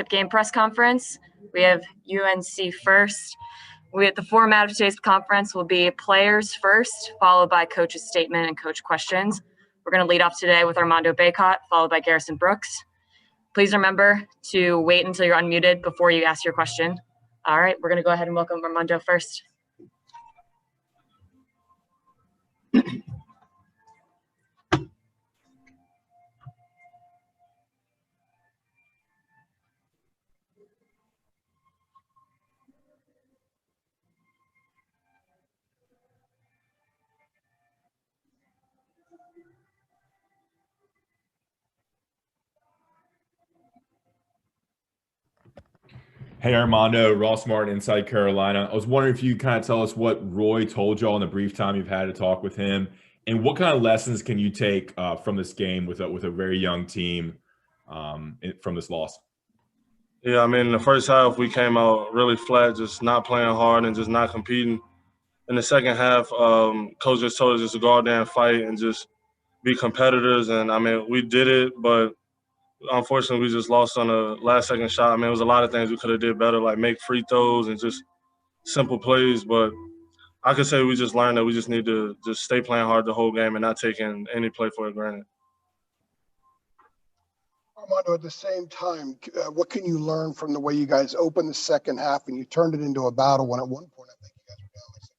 Game press conference. We have UNC first. The format of today's conference will be players first, followed by coach's statement and coach questions. We're going to lead off today with Armando Bacot, followed by Garrison Brooks. Please remember to wait until you're unmuted before you ask your question. All right, we're going to go ahead and welcome Armando first. Hey Armando, Ross Martin, Inside Carolina. I was wondering if you could kind of tell us what Roy told y'all in the brief time you've had to talk with him, and what kind of lessons can you take from this game with a very young team from this loss? Yeah, I mean, in the first half we came out really flat, just not playing hard and just not competing. In the second half, coach just told us just to go out there and fight and just be competitors. And I mean, we did it, but unfortunately, we just lost on a last-second shot. I mean, it was a lot of things we could have did better, like make free throws and just simple plays. But I could say we just learned that we just need to just stay playing hard the whole game and not taking any play for granted. Armando, at the same time, what can you learn from the way you guys opened the second half and you turned it into a battle when at one point I think you guys were down like 16?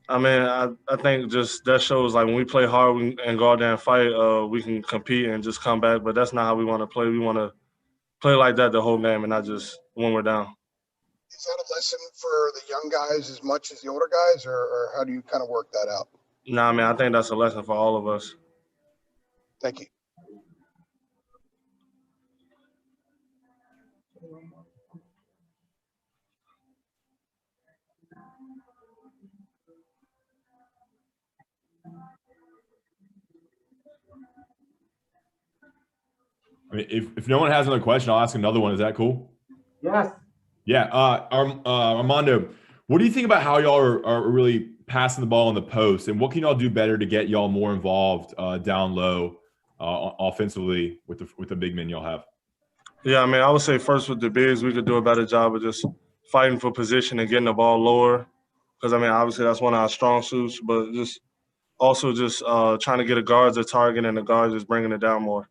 I mean, I think just that shows like when we play hard and go out there and fight, we can compete and just come back. But that's not how we want to play. We want to play like that the whole game and not just when we're down. Is that a lesson for the young guys as much as the older guys, or how do you kind of work that out? No, I mean, I think that's a lesson for all of us. Thank you. I mean, if no one has another question, I'll ask another one. Is that cool? Yes. Yeah. Armando, what do you think about how y'all are really passing the ball in the post, and what can y'all do better to get y'all more involved down low offensively with the big men y'all have? Yeah, I mean, I would say first with the bigs, we could do a better job of just fighting for position and getting the ball lower. Because, I mean, obviously that's one of our strong suits, but just also just trying to get the guards a target and the guards just bringing it down more.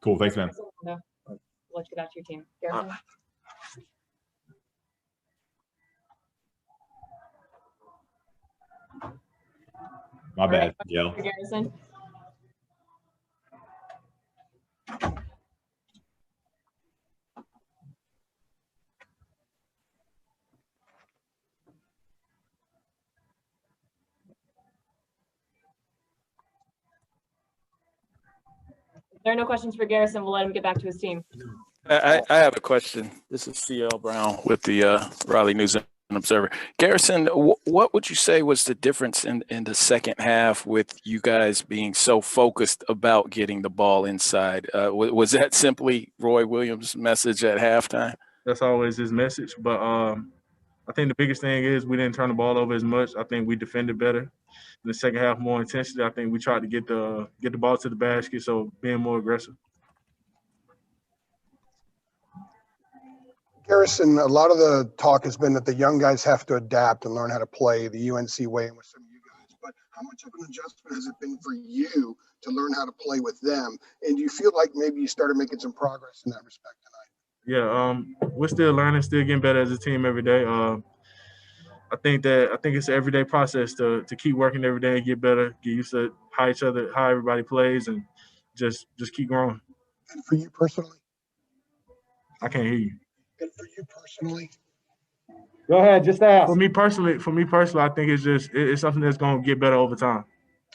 Cool. Thanks, man. No. Let's get back to your team. My bad, Yale. Garrison. If there are no questions for Garrison, we'll let him get back to his team. I have a question. This is C.L. Brown with the Raleigh News and Observer. Garrison, what would you say was the difference in the second half with you guys being so focused about getting the ball inside? Was that simply Roy Williams' message at halftime? That's always his message. But I think the biggest thing is we didn't turn the ball over as much. I think we defended better. In the second half, more intensity. I think we tried to get the ball to the basket, so being more aggressive. Garrison, a lot of the talk has been that the young guys have to adapt and learn how to play the UNC way and with some of you guys. But how much of an adjustment has it been for you to learn how to play with them? And do you feel like maybe you started making some progress in that respect tonight? Yeah, we're still learning, still getting better as a team every day. I think it's an everyday process to keep working every day and get better, get used to how everybody plays, and just keep growing. And for you personally? I can't hear you. And for you personally? Go ahead, just ask. For me personally, I think it's something that's going to get better over time.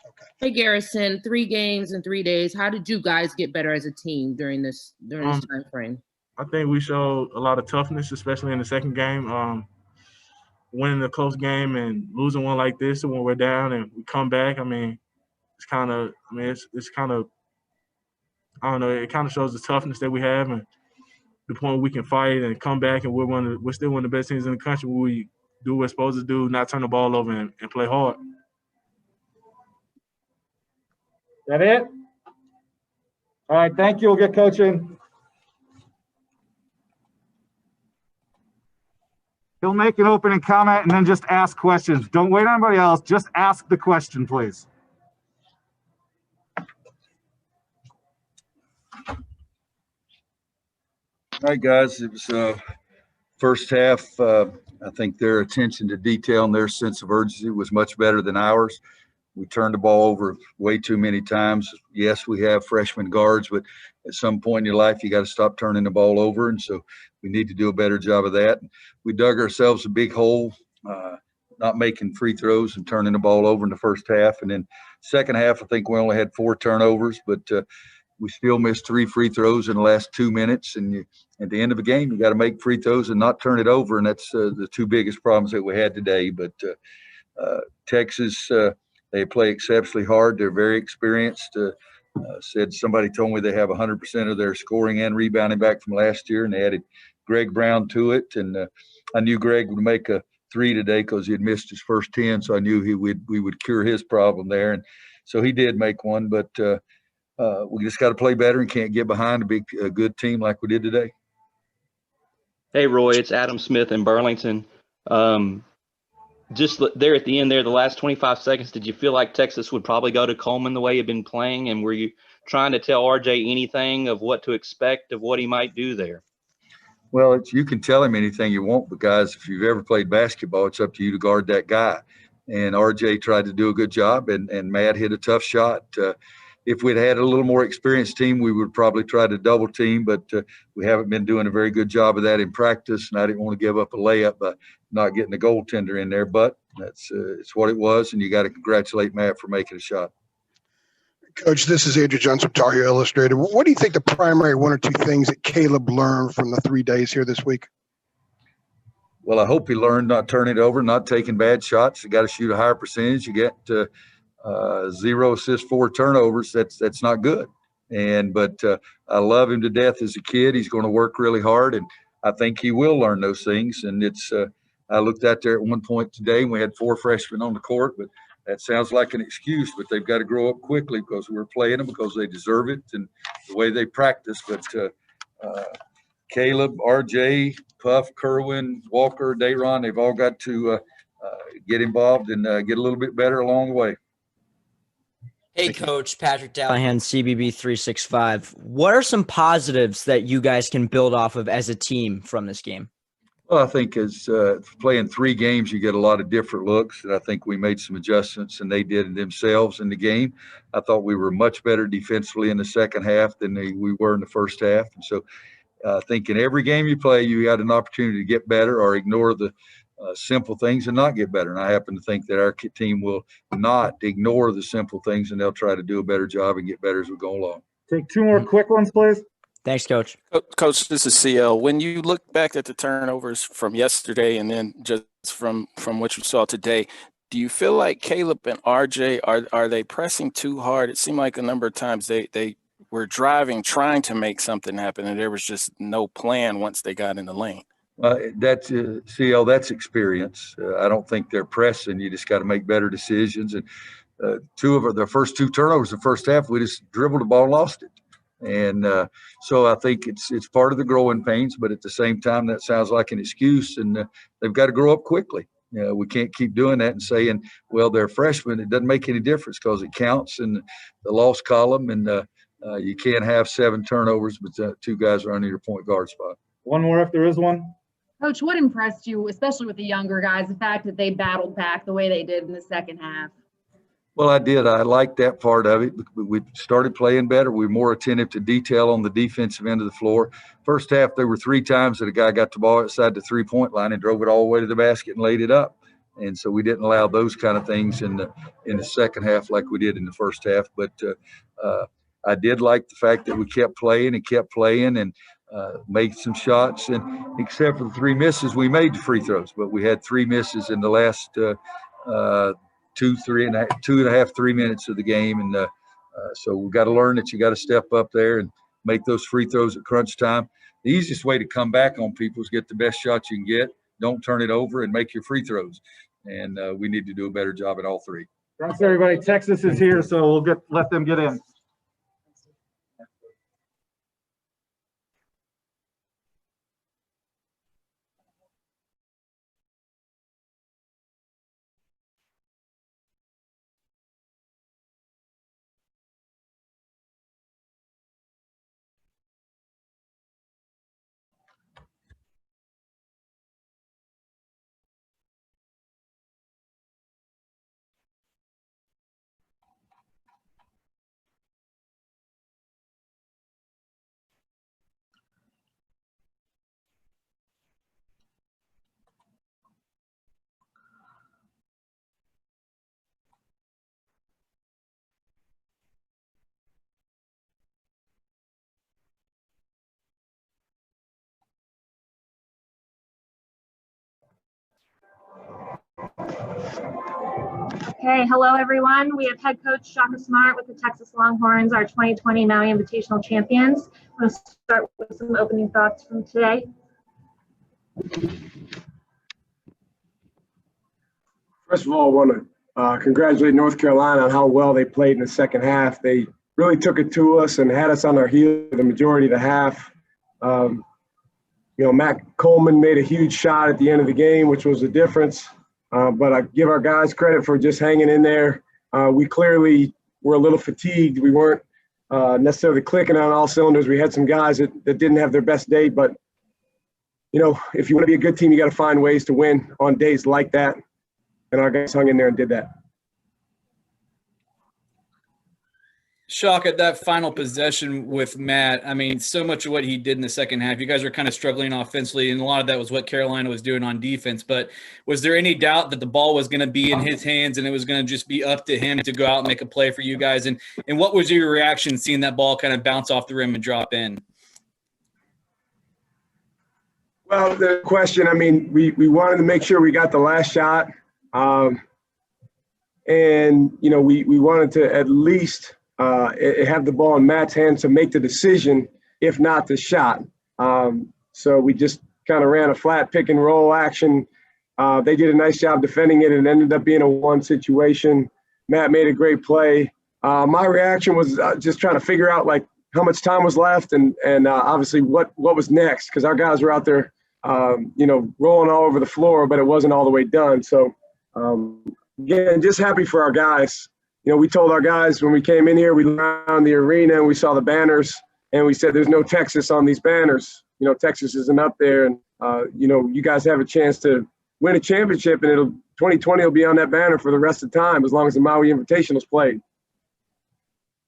Okay. Hey Garrison, 3 games in 3 days. How did you guys get better as a team during this time frame? I think we showed a lot of toughness, especially in the second game. Winning a close game and losing one like this when we're down and we come back, I mean, it's kind of I don't know, it kind of shows the toughness that we have and the point we can fight and come back, and we're still one of the best teams in the country. We do what we're supposed to do, not turn the ball over and play hard. That it? All right, thank you. We'll get coaching. He'll make an opening comment and then just ask questions. Don't wait on anybody else. Just ask the question, please. All right, guys. It was first half. I think their attention to detail and their sense of urgency was much better than ours. We turned the ball over way too many times. Yes, we have freshman guards, but at some point in your life, you got to stop turning the ball over. And so we need to do a better job of that. We dug ourselves a big hole, not making free throws and turning the ball over in the first half. And then second half, I think we only had 4 turnovers, but we still missed 3 free throws in the last 2 minutes. And at the end of a game, you got to make free throws and not turn it over. And that's the 2 biggest problems that we had today. But Texas, they play exceptionally hard. They're very experienced. Somebody told me they have 100% of their scoring and rebounding back from last year, and they added Greg Brown to it. And I knew Greg would make a 3 today because he had missed his first 10, so I knew we would cure his problem there. And so he did make one, but we just got to play better and can't get behind a good team like we did today. Hey, Roy, it's Adam Smith in Burlington. Just there at the end there, the last 25 seconds, did you feel like Texas would probably go to Coleman the way you've been playing? And were you trying to tell RJ anything of what to expect of what he might do there? Well, you can tell him anything you want, but guys, if you've ever played basketball, it's up to you to guard that guy. And RJ tried to do a good job, and Matt hit a tough shot. If we'd had a little more experienced team, we would probably try to double team, but we haven't been doing a very good job of that in practice, and I didn't want to give up a layup by not getting a goaltender in there, but that's it's what it was, and you got to congratulate Matt for making a shot. Coach, this is Andrew Johnson, Tar Heel Illustrated. What do you think the primary 1 or 2 things that Caleb learned from the 3 days here this week? Well, I hope he learned not turning it over, not taking bad shots. You got to shoot a higher percentage. You get 0 assists, 4 turnovers. That's not good. But I love him to death as a kid. He's going to work really hard, and I think he will learn those things. And it's I looked out there at one point today, and we had 4 freshmen on the court, but that sounds like an excuse. But they've got to grow up quickly because we're playing them because they deserve it and the way they practice. But Caleb, RJ, Puff, Kerwin, Walker, Dayron, they've all got to get involved and get a little bit better along the way. Hey, Coach, Patrick Dallahan, CBB 365. What are some positives that you guys can build off of as a team from this game? Well, I think as playing 3 games, you get a lot of different looks, and I think we made some adjustments, and they did themselves in the game. I thought we were much better defensively in the second half than we were in the first half. And so I think in every game you play, you got an opportunity to get better or ignore the simple things and not get better. And I happen to think that our team will not ignore the simple things, and they'll try to do a better job and get better as we go along. Take 2 more quick ones, please. Thanks, Coach. Coach, this is CL. When you look back at the turnovers from yesterday and then just from what you saw today, do you feel like Caleb and RJ, are they pressing too hard? It seemed like a number of times they were driving, trying to make something happen, and there was just no plan once they got in the lane. That's CL. That's experience. I don't think they're pressing. You just got to make better decisions. And the first 2 turnovers in the first half, we just dribbled the ball and lost it. And so I think it's part of the growing pains, but at the same time, that sounds like an excuse, and they've got to grow up quickly. We can't keep doing that and saying, well, they're freshmen. It doesn't make any difference because it counts in the loss column, and you can't have 7 turnovers, but 2 guys are under your point guard spot. 1 more if there is one. Coach, what impressed you, especially with the younger guys, the fact that they battled back the way they did in the second half? Well, I did. I liked that part of it. We started playing better. We were more attentive to detail on the defensive end of the floor. First half, there were 3 times that a guy got the ball outside the 3-point line and drove it all the way to the basket and laid it up. And so we didn't allow those kind of things in the second half like we did in the first half. But I did like the fact that we kept playing and made some shots. And except for the 3 misses, we made the free throws. But we had 3 misses in the last 2.5, 3 minutes of the game. And so we've got to learn that you got to step up there and make those free throws at crunch time. The easiest way to come back on people is get the best shot you can get. Don't turn it over and make your free throws. And we need to do a better job at all 3. Thanks, everybody. Texas is here, so we'll let them get in. Okay, hello everyone. We have head coach Shaka Smart with the Texas Longhorns, our 2020 Maui Invitational champions. I'm going to start with some opening thoughts from today. First of all, I want to congratulate North Carolina on how well they played in the second half. They really took it to us and had us on our heels the majority of the half. Matt Coleman made a huge shot at the end of the game, which was the difference. But I give our guys credit for just hanging in there. We clearly were a little fatigued. We weren't necessarily clicking on all cylinders. We had some guys that didn't have their best day. But, if you want to be a good team, you got to find ways to win on days like that. And our guys hung in there and did that. Shock at that final possession with Matt. I mean, so much of what he did in the second half, you guys were kind of struggling offensively, and a lot of that was what Carolina was doing on defense. But was there any doubt that the ball was going to be in his hands and it was going to just be up to him to go out and make a play for you guys? And what was your reaction seeing that ball kind of bounce off the rim and drop in? Well, the question, we wanted to make sure we got the last shot. We wanted to at least have the ball in Matt's hands to make the decision, if not the shot. So we just kind of ran a flat pick and roll action. They did a nice job defending it, and it ended up being a one situation. Matt made a great play. My reaction was just trying to figure out how much time was left and obviously what was next, because our guys were out there, rolling all over the floor, but it wasn't all the way done. So again, just happy for our guys. We told our guys when we came in here, we looked around the arena and we saw the banners, and we said, there's no Texas on these banners. Texas isn't up there, and, you guys have a chance to win a championship, and 2020 will be on that banner for the rest of the time as long as the Maui Invitational is played.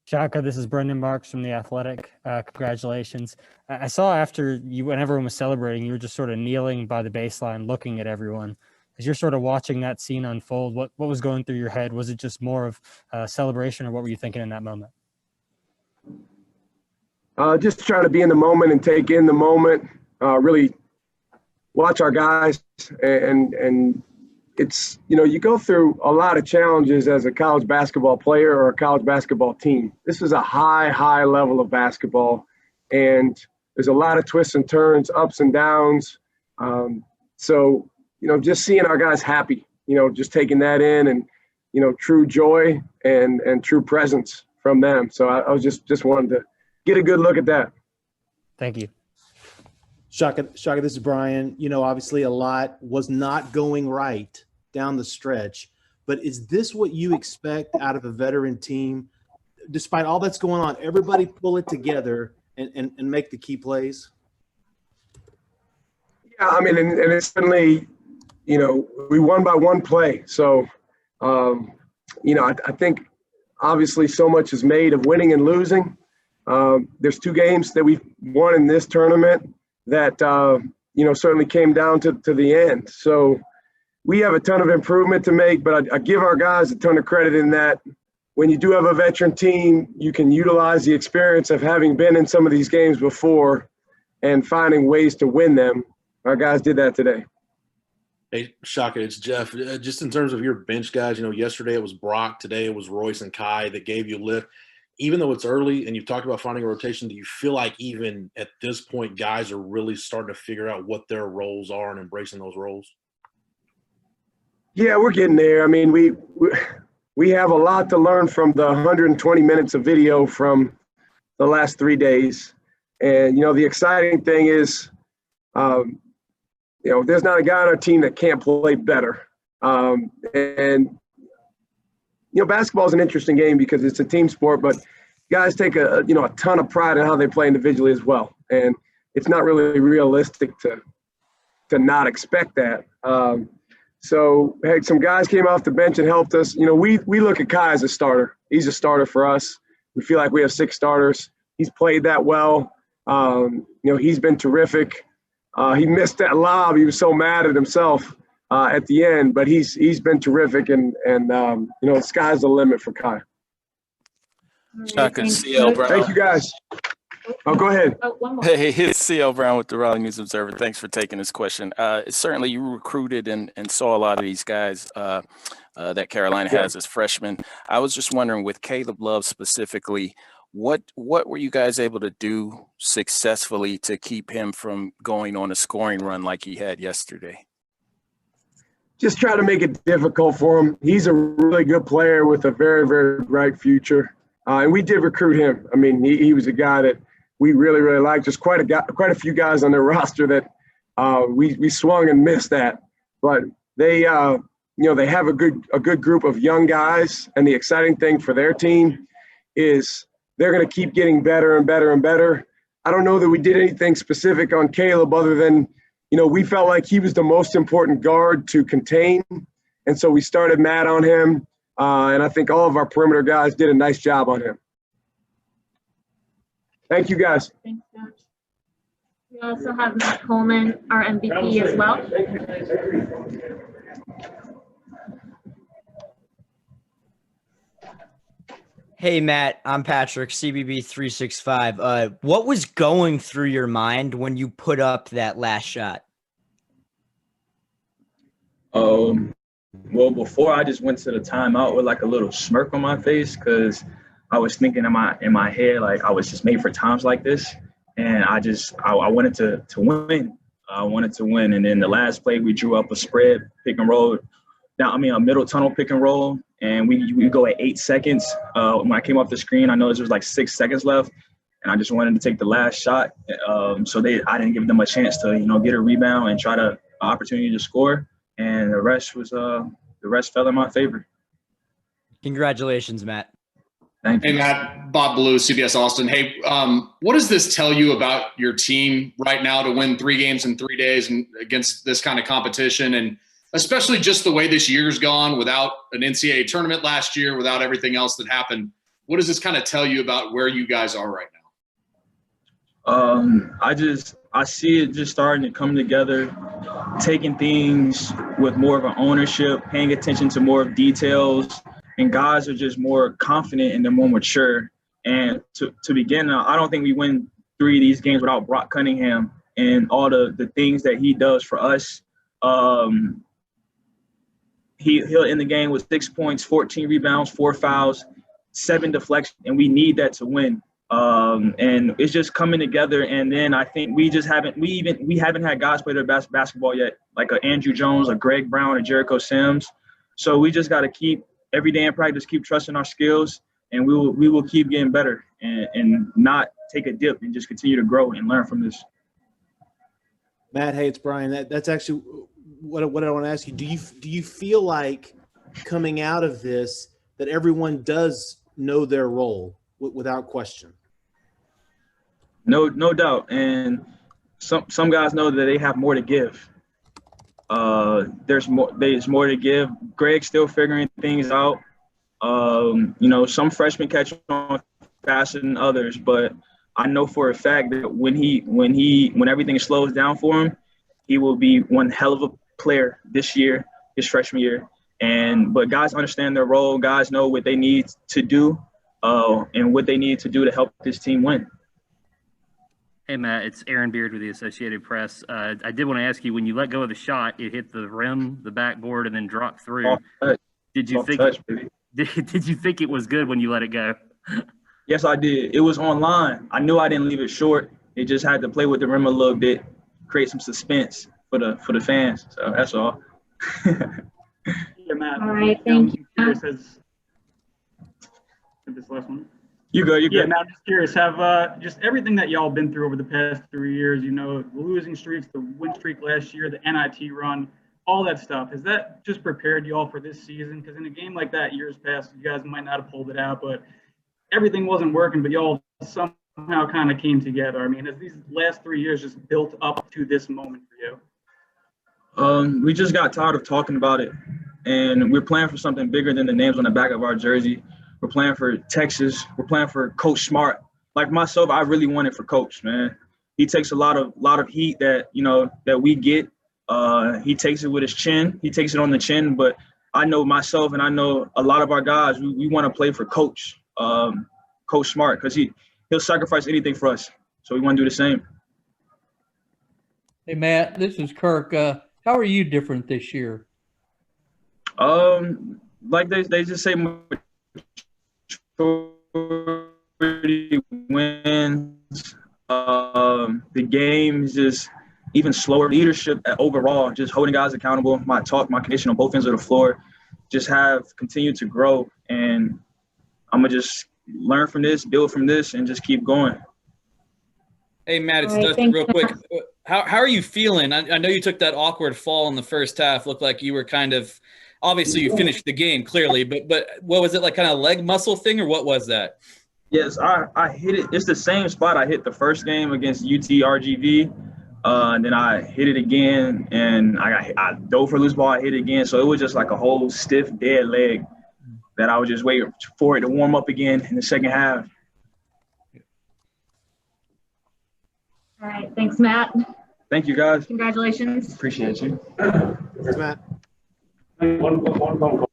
Shaka, this is Brendan Marks from The Athletic. Congratulations. I saw after when everyone was celebrating, you were just sort of kneeling by the baseline looking at everyone. As you're sort of watching that scene unfold, what was going through your head? Was it just more of a celebration, or what were you thinking in that moment? Just trying to be in the moment and take in the moment, really watch our guys. And it's, you go through a lot of challenges as a college basketball player or a college basketball team. This is a high level of basketball, and there's a lot of twists and turns, ups and downs. So just seeing our guys happy, just taking that in, and, true joy and true presence from them. So I was just wanted to get a good look at that. Thank you. Shaka, this is Brian. Obviously a lot was not going right down the stretch, but is this what you expect out of a veteran team? Despite all that's going on, everybody pull it together and make the key plays? Yeah, and it's certainly, we won by one play. So, I think obviously so much is made of winning and losing. There's two games that we've won in this tournament that, certainly came down to the end. So we have a ton of improvement to make, but I give our guys a ton of credit in that when you do have a veteran team, you can utilize the experience of having been in some of these games before and finding ways to win them. Our guys did that today. Hey, Shaka, it's Jeff. Just in terms of your bench guys, yesterday it was Brock, today it was Royce and Kai that gave you a lift. Even though it's early and you've talked about finding a rotation, do you feel like even at this point guys are really starting to figure out what their roles are and embracing those roles? Yeah, we're getting there. We have a lot to learn from the 120 minutes of video from the last 3 days. And, the exciting thing is, there's not a guy on our team that can't play better. Basketball is an interesting game because it's a team sport, but guys take a ton of pride in how they play individually as well. And it's not really realistic to not expect that. So, hey, some guys came off the bench and helped us. We look at Kai as a starter. He's a starter for us. We feel like we have 6 starters. He's played that well. He's been terrific. He missed that lob. He was so mad at himself at the end, but he's been terrific, and the sky's the limit for Kai. Shaka, CL Brown. Thank you, guys. Oh, go ahead. Oh, one more. Hey, it's CL Brown with the Raleigh News Observer. Thanks for taking this question. Certainly, you recruited and saw a lot of these guys that Carolina has as freshmen. I was just wondering, with Caleb Love specifically, what were you guys able to do successfully to keep him from going on a scoring run like he had yesterday? Just try to make it difficult for him. He's a really good player with a very, very bright future. And we did recruit him. I mean, he was a guy that we really, really liked. There's quite a few guys on their roster that we swung and missed that. But they, they have a good group of young guys. And the exciting thing for their team is they're going to keep getting better and better and better. I don't know that we did anything specific on Caleb other than, we felt like he was the most important guard to contain. And so we started Matt on him. And I think all of our perimeter guys did a nice job on him. Thank you, guys. Thanks, Coach. We also have Matt Coleman, our MVP as well. Hey, Matt, I'm Patrick, CBB 365. What was going through your mind when you put up that last shot? Well, before I just went to the timeout with like a little smirk on my face because I was thinking in my head like I was just made for times like this, and I wanted to win. I wanted to win, and then the last play we drew up a spread pick and roll. A middle tunnel pick and roll, and we go at 8 seconds. When I came off the screen, I noticed there was like 6 seconds left, and I just wanted to take the last shot. I didn't give them a chance to get a rebound and try to opportunity to score, and the rest fell in my favor. Congratulations, Matt. Thank you. Hey, Matt, Bob Ballou, CBS Austin. Hey, what does this tell you about your team right now to win 3 games in 3 days and against this kind of competition, and especially just the way this year's gone without an NCAA tournament last year, without everything else that happened? What does this kind of tell you about where you guys are right now? I see it just starting to come together, taking things with more of an ownership, paying attention to more details, and guys are just more confident and they're more mature. And to begin, I don't think we win 3 of these games without Brock Cunningham and all the things that he does for us. He'll end the game with 6 points, 14 rebounds, 4 fouls, 7 deflections, and we need that to win. And it's just coming together. And then I think we haven't had guys play their best basketball yet, like a Andrew Jones, a Greg Brown, a Jericho Sims. So we just got to keep every day in practice, keep trusting our skills, and we will keep getting better and not take a dip and just continue to grow and learn from this. Matt, hey, it's Brian. That's actually what I want to ask you. Do you feel like coming out of this that everyone does know their role without question? No doubt. And some guys know that they have more to give. There's more to give. Greg's still figuring things out. Some freshmen catch on faster than others, but I know for a fact that when everything slows down for him, he will be one hell of a player this year, his freshman year. But guys understand their role. Guys know what they need to do, and what they need to do to help this team win. Hey, Matt, it's Aaron Beard with the Associated Press. I did want to ask you, when you let go of the shot, it hit the rim, the backboard, and then dropped through. Did you think it was good when you let it go? Yes, I did. It was on line. I knew I didn't leave it short. It just had to play with the rim a little bit, create some suspense for the fans. So that's all. Yeah, Matt. All right, thank you. This last one. You go. Yeah, Matt, I'm just curious. Have just everything that y'all been through over the past 3 years, the losing streaks, the win streak last year, the NIT run, all that stuff, has that just prepared y'all for this season? Because in a game like that, years past, you guys might not have pulled it out, but everything wasn't working, but y'all somehow kind of came together. I mean, has these last 3 years just built up to this moment for you? We just got tired of talking about it, and we're playing for something bigger than the names on the back of our jersey. We're playing for Texas. We're playing for Coach Smart. Like myself, I really want it for Coach, man. He takes a lot of heat that we get. He takes it with his chin. He takes it on the chin. But I know myself, and I know a lot of our guys. We want to play for Coach Smart, because he'll sacrifice anything for us. So we want to do the same. Hey, Matt, this is Kirk. How are you different this year? Like they just say, maturity wins. The game is just even slower. Leadership overall, just holding guys accountable. My condition on both ends of the floor, just continue to grow. And I'm going to just learn from this, build from this, and just keep going. Hey, Matt, it's All right, Dustin. Real thanks, quick. How are you feeling? I know you took that awkward fall in the first half. Looked like you were kind of – obviously you finished the game clearly, but what was it, like kind of leg muscle thing, or what was that? Yes, I hit it. It's the same spot I hit the first game against UT-RGV. And then I hit it again, and I dove for a loose ball. I hit it again. So it was just like a whole stiff, dead leg that I was just waiting for it to warm up again in the second half. All right. Thanks, Matt. Thank you, guys. Congratulations. Appreciate you. Thanks, Matt. One phone call.